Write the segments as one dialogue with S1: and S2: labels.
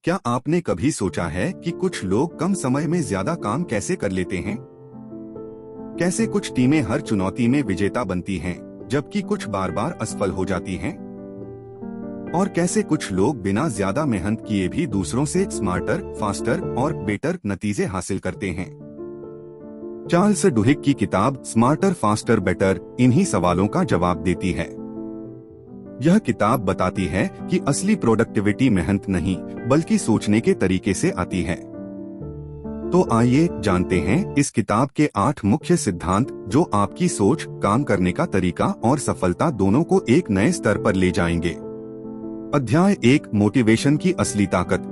S1: क्या आपने कभी सोचा है कि कुछ लोग कम समय में ज्यादा काम कैसे कर लेते हैं? कैसे कुछ टीमें हर चुनौती में विजेता बनती हैं, जबकि कुछ बार बार असफल हो जाती हैं? और कैसे कुछ लोग बिना ज्यादा मेहनत किए भी दूसरों से स्मार्टर, फास्टर और बेटर नतीजे हासिल करते हैं? चार्ल्स डुहिक की किताब स्मार्टर, फास्टर, बेटर इन्हीं सवालों का जवाब देती है। यह किताब बताती है कि असली प्रोडक्टिविटी मेहनत नहीं बल्कि सोचने के तरीके से आती है। तो आइए जानते हैं इस किताब के 8 मुख्य सिद्धांत जो आपकी सोच, काम करने का तरीका और सफलता दोनों को एक नए स्तर पर ले जाएंगे। अध्याय 1, मोटिवेशन की असली ताकत।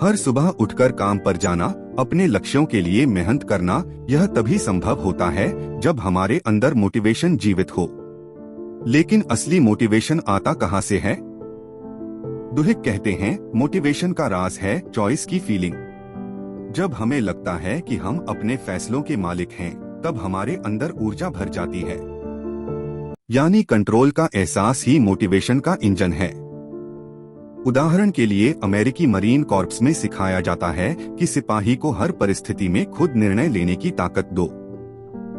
S1: हर सुबह उठकर काम पर जाना, अपने लक्ष्यों के लिए मेहनत करना, यह तभी संभव होता है जब हमारे अंदर मोटिवेशन जीवित हो। लेकिन असली मोटिवेशन आता कहां से है? डुहिक कहते हैं, मोटिवेशन का राज है चॉइस की फीलिंग। जब हमें लगता है कि हम अपने फैसलों के मालिक हैं, तब हमारे अंदर ऊर्जा भर जाती है। यानी कंट्रोल का एहसास ही मोटिवेशन का इंजन है। उदाहरण के लिए अमेरिकी मरीन कॉर्प्स में सिखाया जाता है कि सिपाही को हर परिस्थिति में खुद निर्णय लेने की ताकत दो,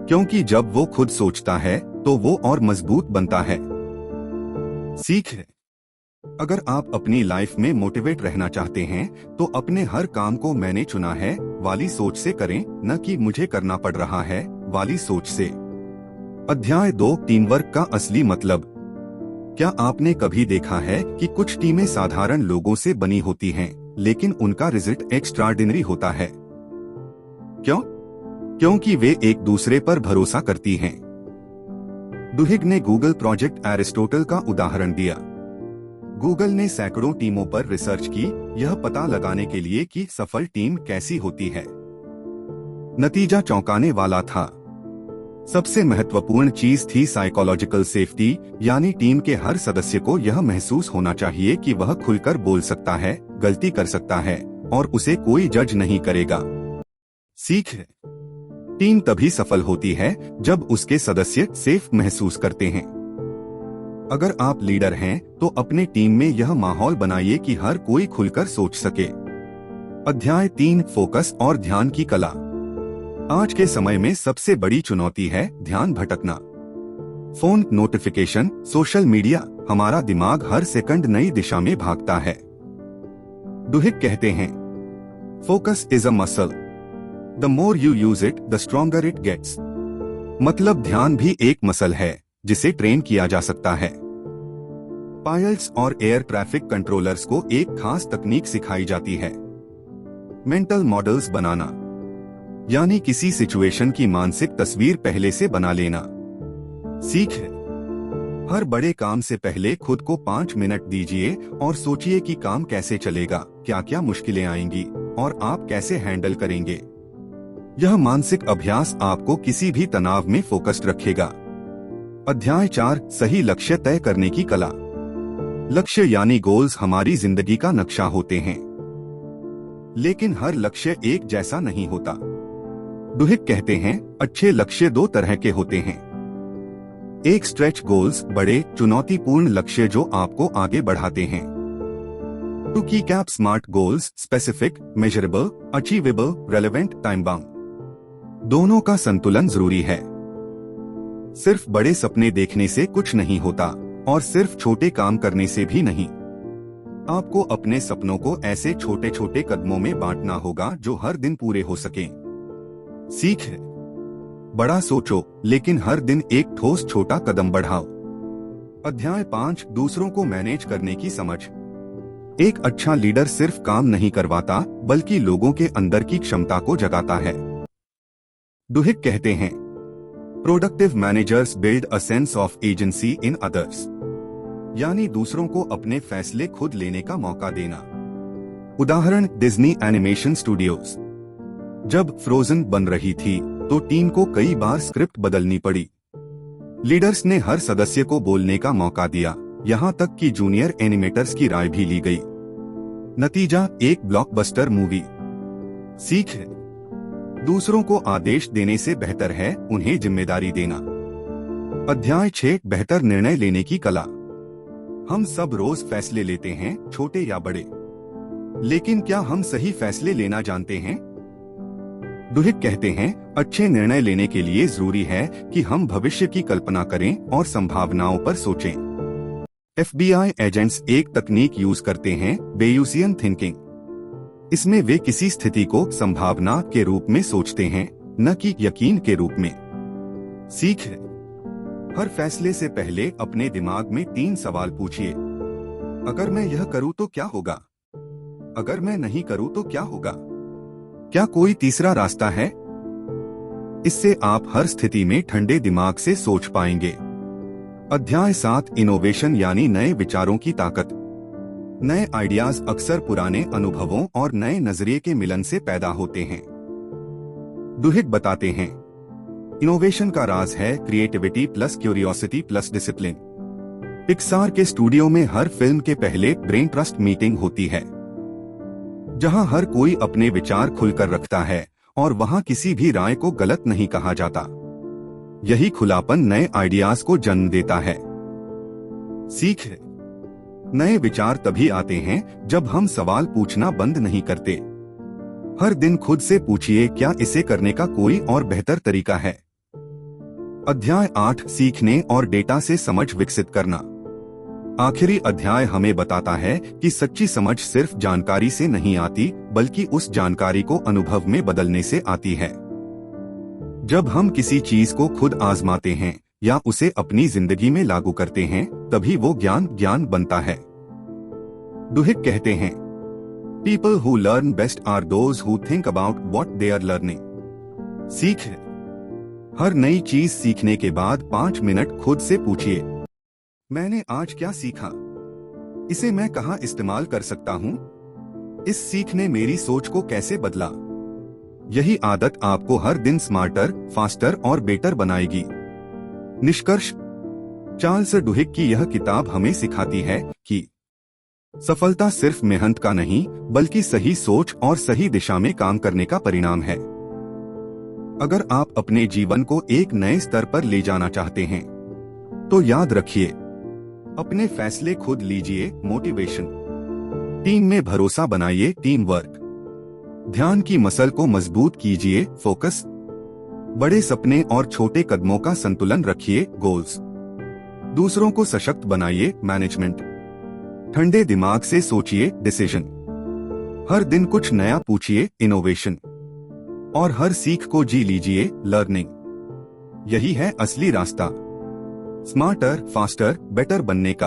S1: क्योंकि जब वो खुद सोचता है तो वो और मजबूत बनता है। सीख है, अगर आप अपनी लाइफ में मोटिवेट रहना चाहते हैं तो अपने हर काम को मैंने चुना है वाली सोच से करें, न कि मुझे करना पड़ रहा है वाली सोच से। अध्याय 2, टीमवर्क का असली मतलब। क्या आपने कभी देखा है कि कुछ टीमें साधारण लोगों से बनी होती हैं, लेकिन उनका रिजल्ट एक्स्ट्राऑर्डिनरी होता है? क्यों? क्योंकि वे एक दूसरे पर भरोसा करती हैं। डुहिक ने गूगल प्रोजेक्ट एरिस्टोटल का उदाहरण दिया। गूगल ने सैकड़ों टीमों पर रिसर्च की, यह पता लगाने के लिए कि सफल टीम कैसी होती है। नतीजा चौंकाने वाला था। सबसे महत्वपूर्ण चीज थी साइकोलॉजिकल सेफ्टी, यानी टीम के हर सदस्य को यह महसूस होना चाहिए कि वह खुलकर बोल सकता है, गलती कर सकता है और उसे कोई जज नहीं करेगा। सीख है, टीम तभी सफल होती है जब उसके सदस्य सेफ महसूस करते हैं। अगर आप लीडर हैं तो अपने टीम में यह माहौल बनाइए कि हर कोई खुलकर सोच सके। अध्याय 3, फोकस और ध्यान की कला। आज के समय में सबसे बड़ी चुनौती है ध्यान भटकना। फोन नोटिफिकेशन, सोशल मीडिया, हमारा दिमाग हर सेकंड नई दिशा में भागता है। डुहिक कहते हैं, focus is a muscle, the more you use it the stronger it gets. मतलब ध्यान भी एक मसल है जिसे ट्रेन किया जा सकता है। पायलट्स और एयर ट्रैफिक कंट्रोलर्स को एक खास तकनीक सिखाई जाती है, मेंटल मॉडल्स बनाना, यानी किसी सिचुएशन की मानसिक तस्वीर पहले से बना लेना। सीख है, हर बड़े काम से पहले खुद को 5 मिनट दीजिए और सोचिए कि काम कैसे चलेगा, क्या क्या मुश्किलें आएंगी और आप कैसे हैंडल करेंगे। यह मानसिक अभ्यास आपको किसी भी तनाव में फोकस्ड रखेगा। अध्याय 4, सही लक्ष्य तय करने की कला। लक्ष्य यानी गोल्स हमारी जिंदगी का नक्शा होते हैं, लेकिन हर लक्ष्य एक जैसा नहीं होता। डुहिक कहते हैं, अच्छे लक्ष्य 2 तरह के होते हैं। एक स्ट्रेच गोल्स, बड़े चुनौतीपूर्ण लक्ष्य जो आपको आगे बढ़ाते हैं। टू की cap smart goals, specific, measurable, achievable, relevant, time bound. दोनों का संतुलन जरूरी है। सिर्फ बड़े सपने देखने से कुछ नहीं होता और सिर्फ छोटे काम करने से भी नहीं। आपको अपने सपनों को ऐसे छोटे छोटे कदमों में बांटना होगा जो हर दिन पूरे हो सकें। सीख है, बड़ा सोचो लेकिन हर दिन एक ठोस छोटा कदम बढ़ाओ। अध्याय 5, दूसरों को मैनेज करने की समझ। एक अच्छा लीडर सिर्फ काम नहीं करवाता बल्कि लोगों के अंदर की क्षमता को जगाता है। डुहिक कहते हैं, productive managers build a sense of agency in others, यानी दूसरों को अपने फैसले खुद लेने का मौका देना। उदाहरण, डिज्नी एनिमेशन स्टूडियोज। जब फ्रोजन बन रही थी तो टीम को कई बार स्क्रिप्ट बदलनी पड़ी। लीडर्स ने हर सदस्य को बोलने का मौका दिया, यहाँ तक कि जूनियर एनिमेटर्स की राय भी ली गई। नतीजा, एक ब्लॉकबस्टर मूवी। सीख है, दूसरों को आदेश देने से बेहतर है उन्हें जिम्मेदारी देना। अध्याय 6, बेहतर निर्णय लेने की कला। हम सब रोज फैसले लेते हैं, छोटे या बड़े। लेकिन क्या हम सही फैसले लेना जानते हैं? दुहिक कहते हैं, अच्छे निर्णय लेने के लिए जरूरी है कि हम भविष्य की कल्पना करें और संभावनाओं पर सोचें। FBI एजेंट्स एक तकनीक यूज करते हैं, बेयूसियन थिंकिंग। इसमें वे किसी स्थिति को संभावना के रूप में सोचते हैं, न कि यकीन के रूप में। सीख है, हर फैसले से पहले अपने दिमाग में 3 सवाल पूछिए। अगर मैं यह करूं तो क्या होगा? अगर मैं नहीं करूं तो क्या होगा? क्या कोई तीसरा रास्ता है? इससे आप हर स्थिति में ठंडे दिमाग से सोच पाएंगे। अध्याय 7, इनोवेशन यानी नए विचारों की ताकत। नए आइडियाज अक्सर पुराने अनुभवों और नए नजरिए के मिलन से पैदा होते हैं। दुहिक बताते हैं, इनोवेशन का राज है creativity plus curiosity plus discipline. Pixar के स्टूडियो में हर फिल्म के पहले ब्रेन ट्रस्ट मीटिंग होती है, जहां हर कोई अपने विचार खुलकर रखता है और वहां किसी भी राय को गलत नहीं कहा जाता। यही खुलापन नए आइडियाज को जन्म देता है। सीख है, नए विचार तभी आते हैं जब हम सवाल पूछना बंद नहीं करते। हर दिन खुद से पूछिए, क्या इसे करने का कोई और बेहतर तरीका है? अध्याय 8, सीखने और डेटा से समझ विकसित करना। आखिरी अध्याय हमें बताता है कि सच्ची समझ सिर्फ जानकारी से नहीं आती, बल्कि उस जानकारी को अनुभव में बदलने से आती है। जब हम किसी चीज को खुद आजमाते हैं या उसे अपनी जिंदगी में लागू करते हैं, तभी वो ज्ञान बनता है। दुहिक कहते हैं, people who learn best are those who think about what they are learning. सीख है, हर नई चीज सीखने के बाद 5 मिनट खुद से पूछिए, मैंने आज क्या सीखा? इसे मैं कहाँ इस्तेमाल कर सकता हूँ? इस सीख ने मेरी सोच को कैसे बदला? यही आदत आपको हर दिन स्मार्टर, फास्टर और बेटर बनाएगी। निष्कर्ष, चार्ल्स डुहिक की यह किताब हमें सिखाती है कि सफलता सिर्फ मेहनत का नहीं, बल्कि सही सोच और सही दिशा में काम करने का परिणाम है। अगर आप अपने जीवन को एक नए स्तर पर ले जाना चाहते हैं, तो याद रखिए, अपने फैसले खुद लीजिए, मोटिवेशन। टीम में भरोसा बनाइए, टीम वर्क। ध्यान की मसल को मजबूत कीजिए, फोकस। बड़े सपने और छोटे कदमों का संतुलन रखिए, गोल्स। दूसरों को सशक्त बनाइए, मैनेजमेंट। ठंडे दिमाग से सोचिए, डिसीजन। हर दिन कुछ नया पूछिए, इनोवेशन। और हर सीख को जी लीजिए, लर्निंग। यही है असली रास्ता स्मार्टर, फास्टर, बेटर बनने का।